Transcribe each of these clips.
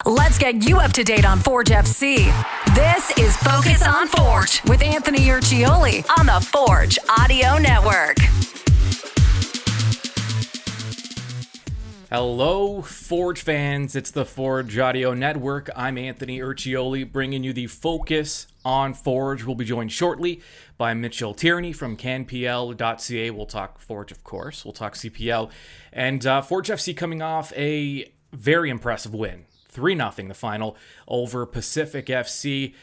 Let's get you up to date on Forge FC. This is Focus on Forge with Anthony Urciuoli on the Forge Audio Network. Hello, Forge fans. It's the Forge Audio Network. I'm Anthony Urciuoli, bringing you the Focus on Forge. We'll be joined shortly by Mitchell Tierney from CanPL.ca. We'll talk Forge, of course. We'll talk CPL. And Forge FC coming off a very impressive win. 3-0 the final over Pacific FC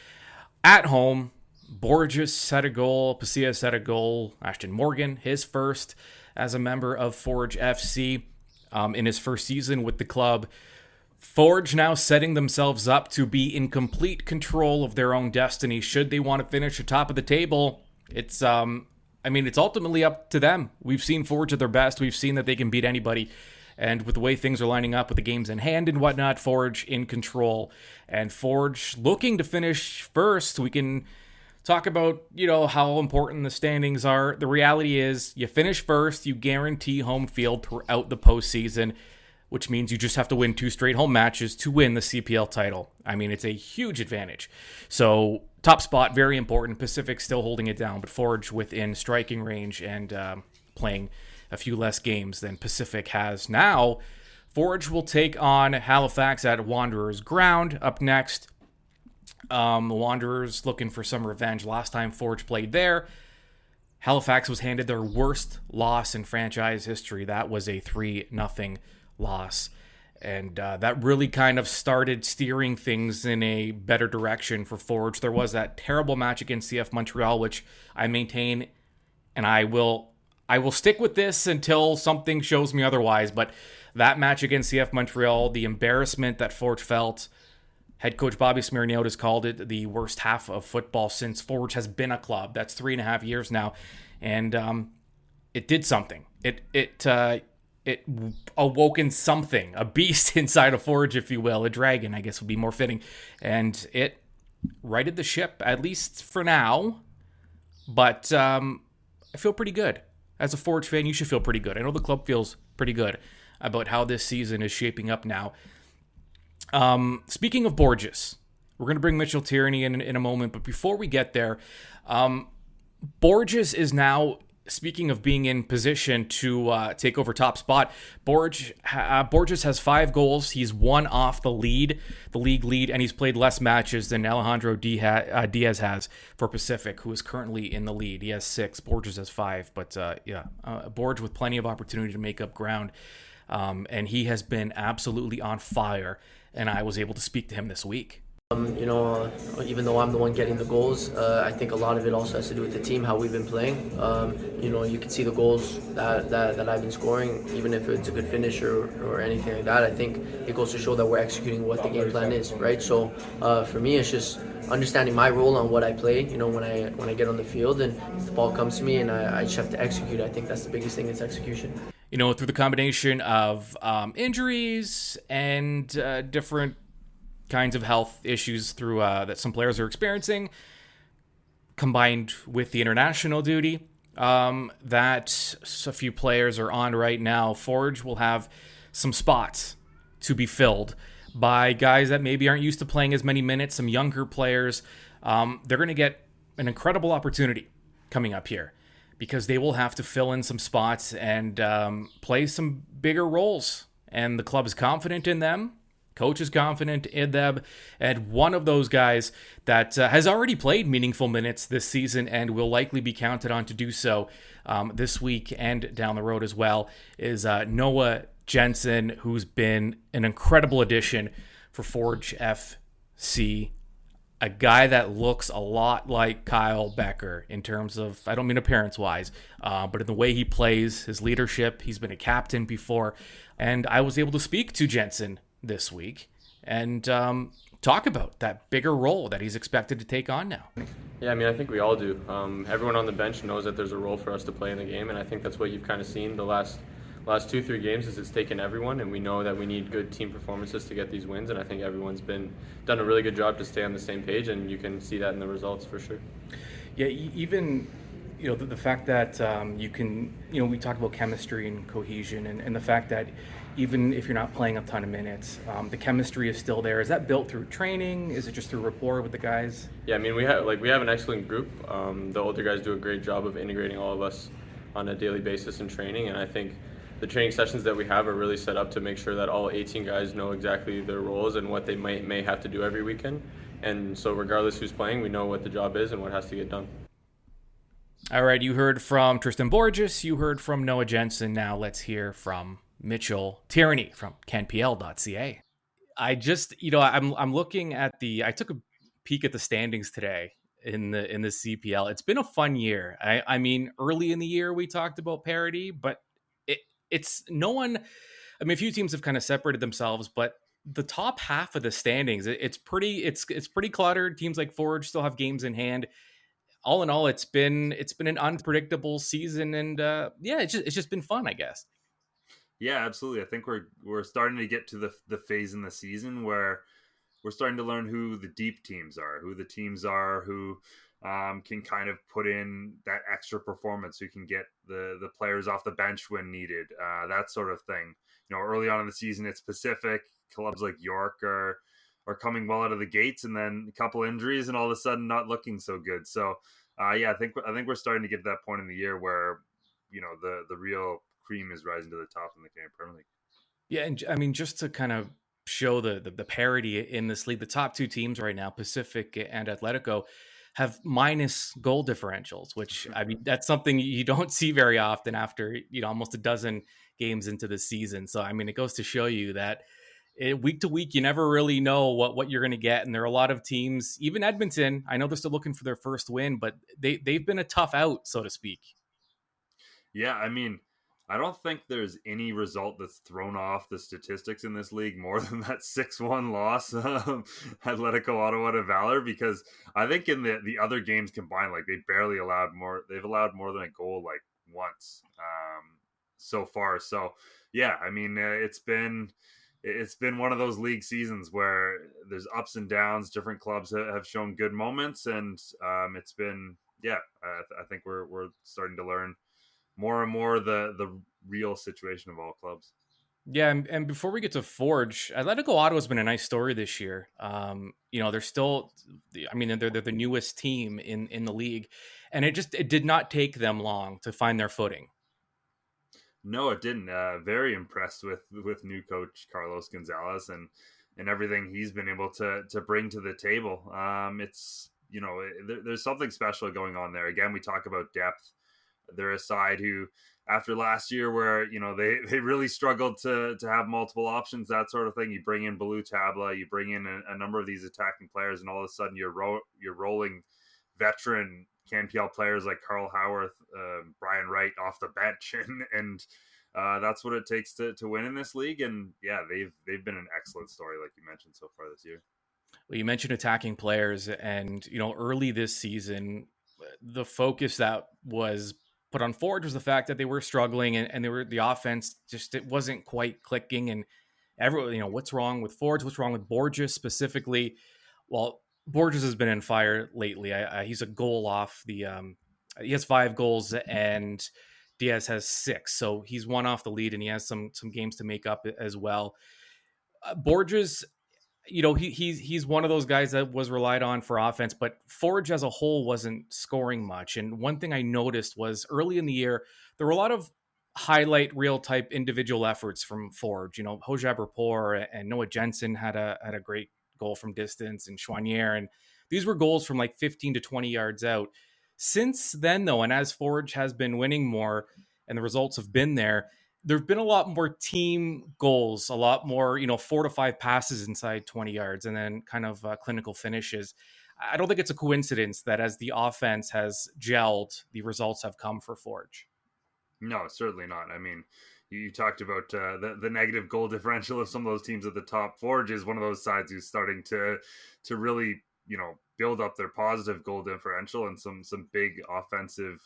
at home. Borges set a goal. Pacia set a goal. Ashton Morgan, his first as a member of Forge FC in his first season with the club. Forge now setting themselves up to be in complete control of their own destiny. Should they want to finish atop of the table, it's ultimately up to them. We've seen Forge at their best. We've seen that they can beat anybody. And with the way things are lining up with the games in hand and whatnot, Forge in control. And Forge looking to finish first. We can talk about, how important the standings are. The reality is you finish first, you guarantee home field throughout the postseason, which means you just have to win 2 straight home matches to win the CPL title. I mean, it's a huge advantage. So top spot, very important. Pacific still holding it down, but Forge within striking range and playing a few less games than Pacific has now. Forge will take on Halifax at Wanderers ground up next. The Wanderers looking for some revenge. Last time Forge played there, Halifax was handed their worst loss in franchise history. That was a 3-0 loss. And that really kind of started steering things in a better direction for Forge. There was that terrible match against CF Montreal, which I maintain, and I will stick with this until something shows me otherwise. But that match against CF Montreal, the embarrassment that Forge felt, head coach Bobby Smirniot has called it the worst half of football since Forge has been a club. That's 3.5 years now. And it did something. It awoken something, a beast inside of Forge, if you will, a dragon, I guess would be more fitting. And it righted the ship, at least for now. But I feel pretty good. As a Forge fan, you should feel pretty good. I know the club feels pretty good about how this season is shaping up now. Speaking of Borges, we're going to bring Mitchell Tierney in a moment. But before we get there, Borges is now, speaking of being in position to take over top spot, Borges has 5 goals. He's one off the league lead, and he's played less matches than Alejandro Diaz has for Pacific, who is currently in the lead. He has 6. Borges has 5. But Borges with plenty of opportunity to make up ground. And he has been absolutely on fire. And I was able to speak to him this week. Even though I'm the one getting the goals, I think a lot of it also has to do with the team, how we've been playing. You can see the goals that I've been scoring, even if it's a good finish or anything like that. I think it goes to show that we're executing what the game plan is, right? So for me, it's just understanding my role on what I play, when I get on the field, and if the ball comes to me and I just have to execute. I think that's the biggest thing, is execution. Through the combination of injuries and different kinds of health issues through that some players are experiencing, combined with the international duty that a few players are on right now, Forge will have some spots to be filled by guys that maybe aren't used to playing as many minutes, some younger players. They're going to get an incredible opportunity coming up here, because they will have to fill in some spots and play some bigger roles. And the club is confident in them. Coach is confident in them. And one of those guys that has already played meaningful minutes this season and will likely be counted on to do so this week and down the road as well is Noah Jensen, who's been an incredible addition for Forge FC. A guy that looks a lot like Kyle Becker in terms of, I don't mean appearance-wise, but in the way he plays, his leadership. He's been a captain before. And I was able to speak to Jensen this week and talk about that bigger role that he's expected to take on now. Yeah, I think we all do. Everyone on the bench knows that there's a role for us to play in the game, and I think that's what you've kind of seen the last 2-3 games is it's taken everyone, and we know that we need good team performances to get these wins, and I think everyone's done a really good job to stay on the same page, and you can see that in the results for sure. Yeah, even the fact that you can, we talk about chemistry and cohesion, and the fact that even if you're not playing a ton of minutes. The chemistry is still there. Is that built through training? Is it just through rapport with the guys? Yeah, I mean we have an excellent group. The older guys do a great job of integrating all of us on a daily basis in training, and I think the training sessions that we have are really set up to make sure that all 18 guys know exactly their roles and what they may have to do every weekend. And so regardless who's playing, we know what the job is and what has to get done. All right, you heard from Tristan Borges, you heard from Noah Jensen. Now let's hear from Mitchell Tierney from CanPL.ca. I just, I'm looking at I took a peek at the standings today in the CPL. It's been a fun year. I mean, early in the year we talked about parity, but it's no one. I mean, a few teams have kind of separated themselves, but the top half of the standings, it's pretty cluttered. Teams like Forge still have games in hand. All in all, it's been an unpredictable season, and yeah, it's just been fun, I guess. Yeah, absolutely. I think we're starting to get to the phase in the season where we're starting to learn who the deep teams are, who the teams are who can kind of put in that extra performance, who can get the players off the bench when needed, that sort of thing. Early on in the season, it's Pacific. Clubs like York are coming well out of the gates, and then a couple injuries, and all of a sudden not looking so good. So, yeah, I think we're starting to get to that point in the year where the real cream is rising to the top in the Canadian Premier League. Yeah, and I mean, just to kind of show the parity in this league, the top two teams right now, Pacific and Atletico, have minus goal differentials, which I mean, that's something you don't see very often after almost a dozen games into the season. So I mean, it goes to show you that week to week, you never really know what you're going to get. And there are a lot of teams, even Edmonton. I know they're still looking for their first win, but they've been a tough out, so to speak. Yeah, I mean, I don't think there's any result that's thrown off the statistics in this league more than that 6-1 loss, Atletico Ottawa to Valor, because I think in the other games combined, like they've allowed more than a goal like once so far. So yeah, I mean, it's been one of those league seasons where there's ups and downs. Different clubs have shown good moments, and it's been, yeah, I think we're starting to learn more and more the real situation of all clubs. Yeah, and before we get to Forge, Atletico Ottawa has been a nice story this year. They're still, I mean, they're the newest team in the league, and it did not take them long to find their footing. No, it didn't. Very impressed with new coach Carlos Gonzalez and everything he's been able to bring to the table. It's there's something special going on there. Again, we talk about depth. They're a side who, after last year where they really struggled to have multiple options, that sort of thing, you bring in Balou Tabla, you bring in a number of these attacking players, and all of a sudden you're rolling veteran CanPL players like Carl Howarth, Brian Wright off the bench, and that's what it takes to win in this league. And yeah, they've been an excellent story, like you mentioned, so far this year. Well, you mentioned attacking players, and early this season, the focus that was put on Forge was the fact that they were struggling, and the offense it wasn't quite clicking. And everyone, what's wrong with Forge? What's wrong with Borges specifically? Well, Borges has been in fire lately. He's a goal off the. He has 5 goals, and Diaz has 6, so he's one off the lead, and he has some games to make up as well. Borges, he's one of those guys that was relied on for offense, but Forge as a whole wasn't scoring much. And one thing I noticed was early in the year, there were a lot of highlight reel type individual efforts from Forge. Hojab Rapport and Noah Jensen had a great goal from distance, and Chouanier, and these were goals from like 15 to 20 yards out. Since then, though, and as Forge has been winning more and the results have been there've been a lot more team goals, a lot more, 4 to 5 passes inside 20 yards, and then kind of clinical finishes. I don't think it's a coincidence that as the offense has gelled, the results have come for Forge. No, certainly not. I mean, you talked about the negative goal differential of some of those teams at the top. Forge is one of those sides who's starting to really, build up their positive goal differential and some big offensive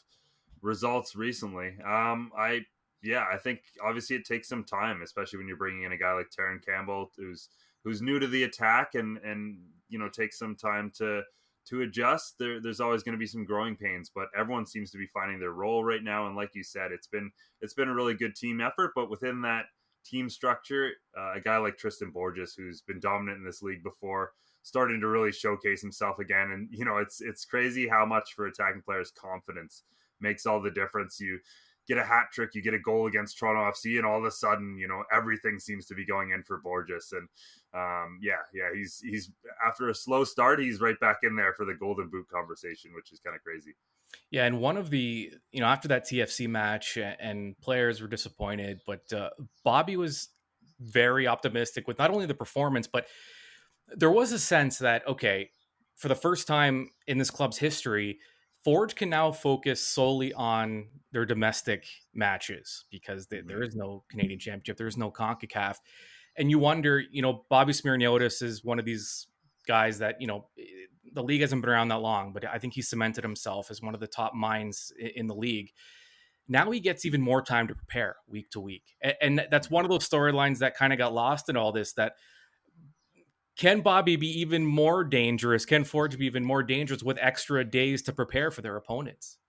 results recently. I think obviously it takes some time, especially when you're bringing in a guy like Taron Campbell, who's new to the attack and takes some time to adjust. There's always going to be some growing pains, but everyone seems to be finding their role right now. And like you said, it's been a really good team effort, but within that team structure, a guy like Tristan Borges, who's been dominant in this league before, starting to really showcase himself again. And, it's crazy how much for attacking players confidence makes all the difference. You get a hat trick, you get a goal against Toronto FC, and all of a sudden, everything seems to be going in for Borges. And he's after a slow start, he's right back in there for the Golden Boot conversation, which is kind of crazy. Yeah, and one of the, after that TFC match, and players were disappointed, but Bobby was very optimistic with not only the performance, but there was a sense that, okay, for the first time in this club's history, Forge can now focus solely on their domestic matches because there is no Canadian Championship, there is no CONCACAF. And you wonder, Bobby Smirniotis is one of these guys that, the league hasn't been around that long, but I think he cemented himself as one of the top minds in the league. Now he gets even more time to prepare week to week. And that's one of those storylines that kind of got lost in all this, that can Bobby be even more dangerous? Can Forge be even more dangerous with extra days to prepare for their opponents?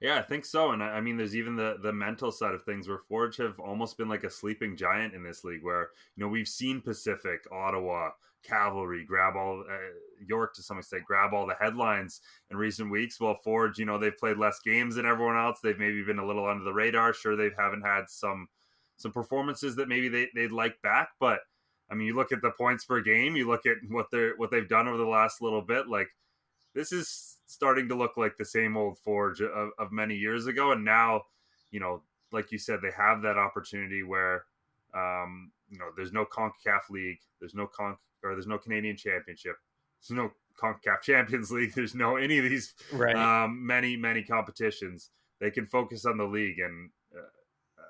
Yeah, I think so. And I mean, there's even the mental side of things where Forge have almost been like a sleeping giant in this league where, we've seen Pacific, Ottawa, Cavalry grab all, York to some extent, grab all the headlines in recent weeks. Well, Forge, they've played less games than everyone else. They've maybe been a little under the radar. Sure, they haven't had some performances that maybe they'd like back. But I mean, you look at the points per game, you look at what they've done over the last little bit, like, this is starting to look like the same old Forge of many years ago. And now, like you said, they have that opportunity where, there's no CONCACAF League, there's no Canadian Championship, there's no CONCACAF Champions League, there's no any of these many competitions. They can focus on the league, and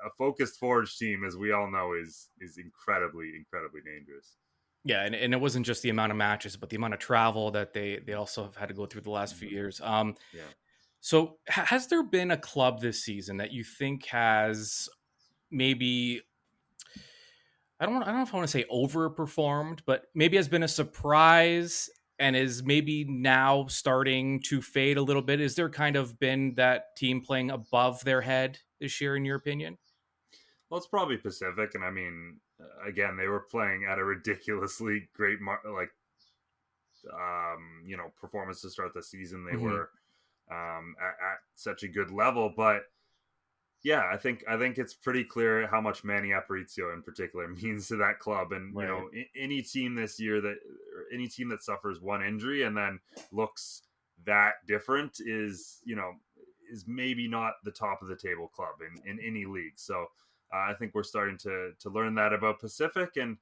a focused Forge team, as we all know, is incredibly dangerous. Yeah, and it wasn't just the amount of matches, but the amount of travel that they also have had to go through the last few years. So has there been a club this season that you think has maybe, I don't know if I want to say overperformed, but maybe has been a surprise and is maybe now starting to fade a little bit? Is there kind of been that team playing above their head this year, in your opinion? Well, it's probably Pacific, and I mean, again, they were playing at a ridiculously great, performance to start the season. They were at such a good level, but yeah, I think it's pretty clear how much Manny Aparicio in particular means to that club. And any team this year any team that suffers one injury and then looks that different is maybe not the top of the table club in any league. So I think we're starting to learn that about Pacific, and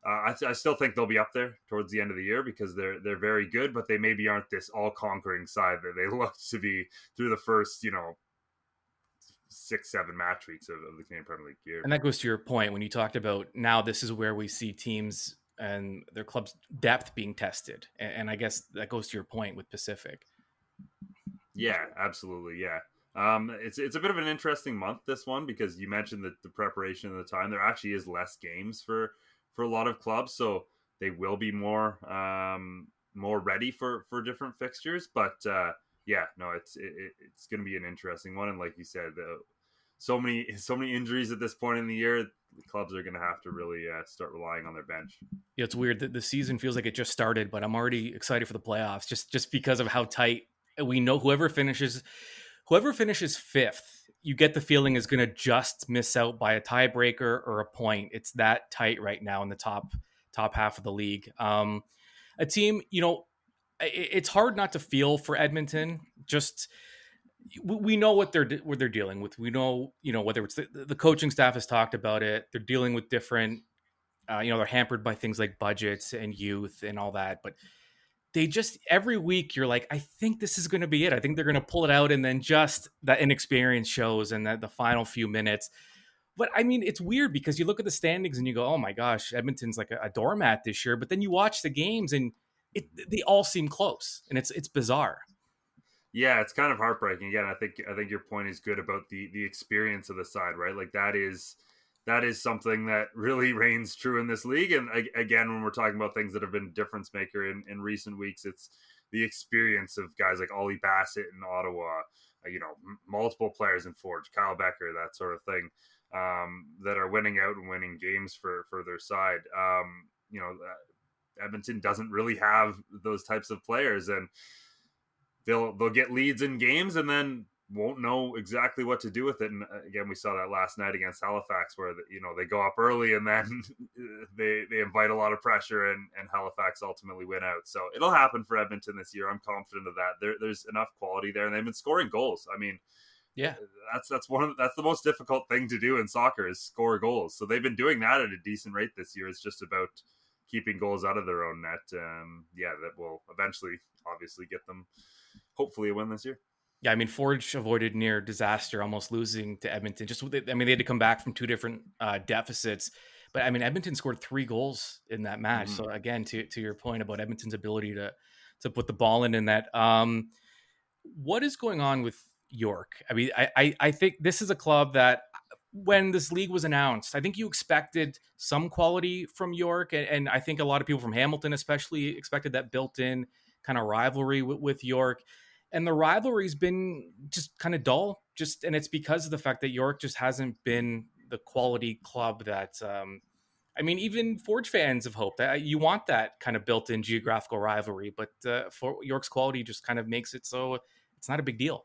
I still think they'll be up there towards the end of the year because they're very good, but they maybe aren't this all-conquering side that they looked to be through the first 6-7 match weeks of the Canadian Premier League year. And that goes to your point when you talked about now this is where we see teams and their club's depth being tested, and I guess that goes to your point with Pacific. Yeah, absolutely. Yeah. It's a bit of an interesting month, this one, because you mentioned that the preparation of the time, there actually is less games for a lot of clubs, so they will be more ready for different fixtures. But it's going to be an interesting one, and like you said, so many injuries at this point in the year, the clubs are going to have to really start relying on their bench. Yeah, it's weird that the season feels like it just started, but I'm already excited for the playoffs just because of how tight we know whoever finishes fifth, you get the feeling is going to just miss out by a tiebreaker or a point. It's that tight right now in the top half of the league. A team, it's hard not to feel for Edmonton. Just we know what they're dealing with. We know, whether it's the coaching staff has talked about it. They're dealing with different, they're hampered by things like budgets and youth and all that, but they just, every week you're like, I think this is going to be it. I think they're going to pull it out. And then just that inexperience shows in the final few minutes. But I mean, it's weird because you look at the standings and you go, oh my gosh, Edmonton's like a doormat this year. But then you watch the games and they all seem close, and it's bizarre. Yeah, it's kind of heartbreaking. Again, I think your point is good about the experience of the side, right? Like that is something that really reigns true in this league. And again, when we're talking about things that have been difference maker in recent weeks, it's the experience of guys like Ollie Bassett in Ottawa, multiple players in Forge, Kyle Becker, that sort of thing. that are winning out and winning games for their side. Edmonton doesn't really have those types of players, and they'll get leads in games and then won't know exactly what to do with it. And again, we saw that last night against Halifax, where they go up early and then they invite a lot of pressure, and Halifax ultimately win out. So it'll happen for Edmonton this year. I'm confident of that. There's enough quality there, and they've been scoring goals. I mean, yeah, that's the most difficult thing to do in soccer is score goals. So they've been doing that at a decent rate this year. It's just about keeping goals out of their own net. That will eventually obviously get them hopefully a win this year. Yeah, I mean, Forge avoided near disaster, almost losing to Edmonton. They had to come back from two different deficits. But I mean, Edmonton scored 3 goals in that match. Mm-hmm. So again, to your point about Edmonton's ability to put the ball in that. What is going on with York? I mean, I think this is a club that when this league was announced, I think you expected some quality from York. And I think a lot of people from Hamilton especially expected that built-in kind of rivalry with York. And the rivalry's been just kind of dull. And it's because of the fact that York just hasn't been the quality club that, even Forge fans have hoped. You want that kind of built-in geographical rivalry, but for York's quality just kind of makes it so it's not a big deal.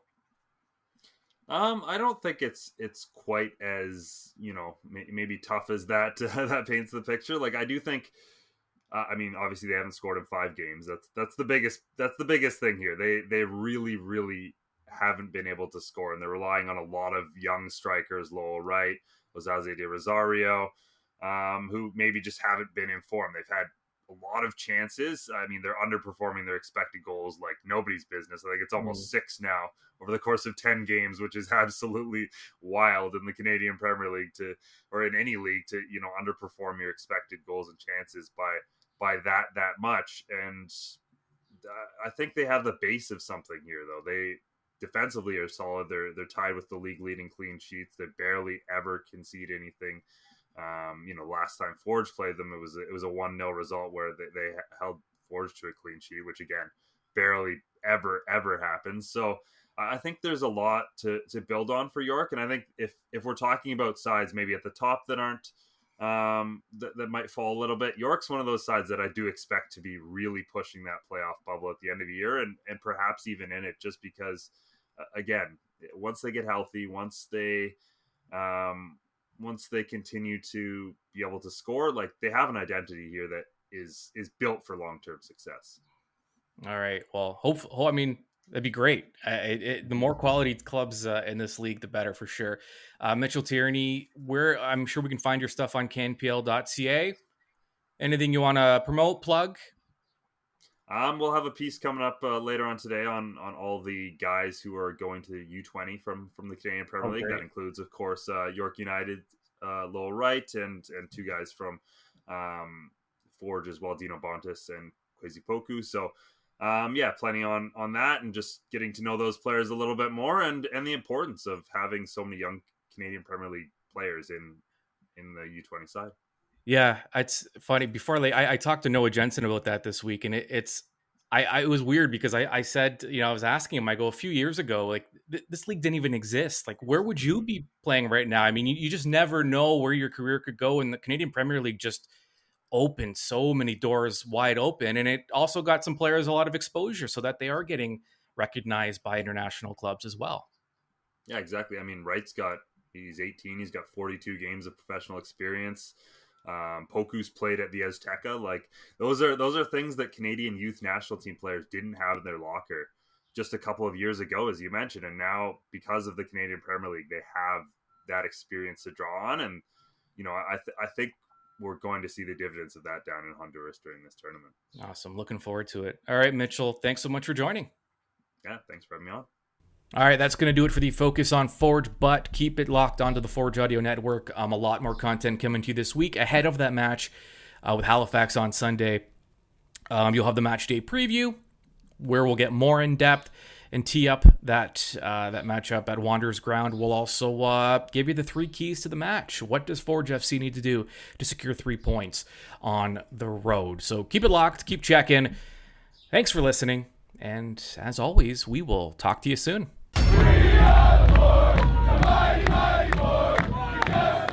I don't think it's quite as, maybe tough as that that paints the picture. Like, I do think, obviously they haven't scored in 5 games. That's the biggest thing here. They really, really haven't been able to score, and they're relying on a lot of young strikers, Lowell Wright, Osaze de Rosario, who maybe just haven't been in form. They've had a lot of chances. I mean, they're underperforming their expected goals like nobody's business. I think it's almost 6 now over the course of 10 games, which is absolutely wild in the Canadian Premier League or in any league to, underperform your expected goals and chances by that much. And I think they have the base of something here, though. They defensively are solid. They're tied with the league leading clean sheets. They barely ever concede anything. Last time Forge played them, it was a 1-0 result where they held Forge to a clean sheet, which again, barely ever happens. So I think there's a lot to build on for York. And I think if we're talking about sides maybe at the top that aren't, that might fall a little bit, York's one of those sides that I do expect to be really pushing that playoff bubble at the end of the year and perhaps even in it, just because, again, once they get healthy, once they continue to be able to score, like they have an identity here that is built for long-term success. All right. Well, that'd be great. The more quality clubs in this league, the better for sure. Mitchell Tierney, I'm sure we can find your stuff on CanPL.ca. Anything you want to promote, plug? We'll have a piece coming up later on today on all the guys who are going to U20 from the Canadian Premier League. That includes, of course, York United, Lowell Wright, and 2 guys from Forge as well, Dino Bontis and Kwesi Poku. So, plenty on that, and just getting to know those players a little bit more, and the importance of having so many young Canadian Premier League players in the U20 side. Yeah, it's funny. I talked to Noah Jensen about that this week, and it was weird because I said, I was asking him, I go, a few years ago, like this league didn't even exist. Like, where would you be playing right now? I mean, you just never know where your career could go, and the Canadian Premier League just opened so many doors wide open, and it also got some players a lot of exposure so that they are getting recognized by international clubs as well. Yeah, exactly. I mean, he's 18, he's got 42 games of professional experience. Poku's played at the Azteca. Like those are things that Canadian youth national team players didn't have in their locker just a couple of years ago, as you mentioned. And now, because of the Canadian Premier League, they have that experience to draw on. And, I think we're going to see the dividends of that down in Honduras during this tournament. Awesome. Looking forward to it. All right, Mitchell, thanks so much for joining. Yeah, thanks for having me on. All right, that's going to do it for the Focus on Forge, but keep it locked onto the Forge Audio Network. A lot more content coming to you this week ahead of that match with Halifax on Sunday. You'll have the match day preview where we'll get more in depth and tee up that matchup at Wanderers Ground. We'll also give you the 3 keys to the match. What does Forge FC need to do to secure 3 points on the road? So keep it locked, keep checking. Thanks for listening. And as always, we will talk to you soon. We are the Forge, the mighty, mighty Forge.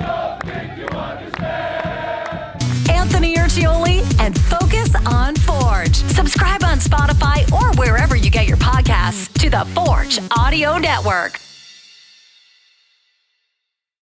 Spotify, or wherever you get your podcasts to the Forge Audio Network.